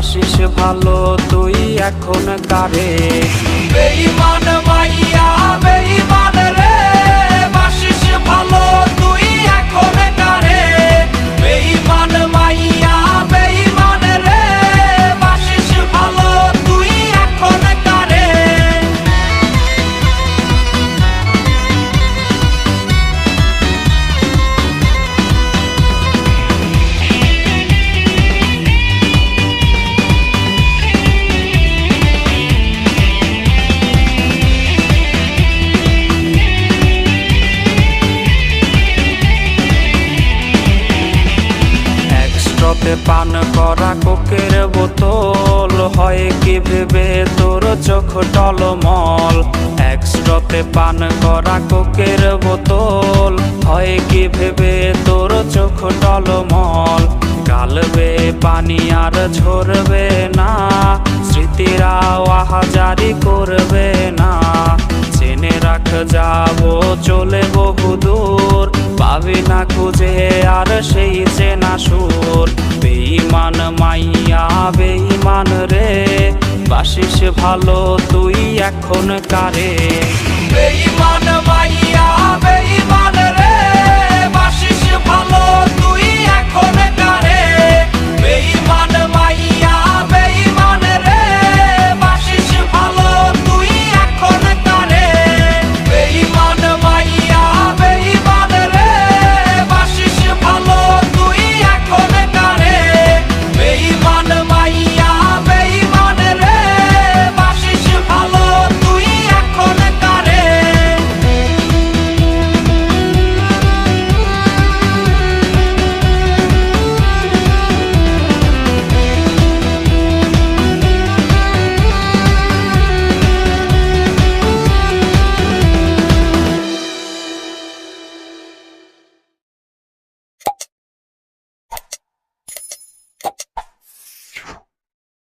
বাসিস ভালো তুই এখন কারে। বেঈমান মাইয়া বেঈমান রে, বাসিস ভালো তুই এখন কারে। বেঈমান মাইয়া বেঈমান রে, বাসিস ভালো তুই এখন কারে। একস্ট্রাতে পান করা কোকের বোতল, হয় কি ভেবে তোর চোখ টলমল। একস্ট্রাতে পান করা কোকের বোতল, হয় কি ভেবে তোর চোখ টলমল। গালবে পানি আর ঝরবে না, স্মৃতিরা আহাজারি করবে না। জেনে রাখ যাবো চলে বহুদূর, পাবি না খুঁজে আর সেই চেনা সুর। বেঈমান মাইয়া বেঈমান রে, বাসিস ভালো তুই এখন কারে। বেঈমান মাইয়া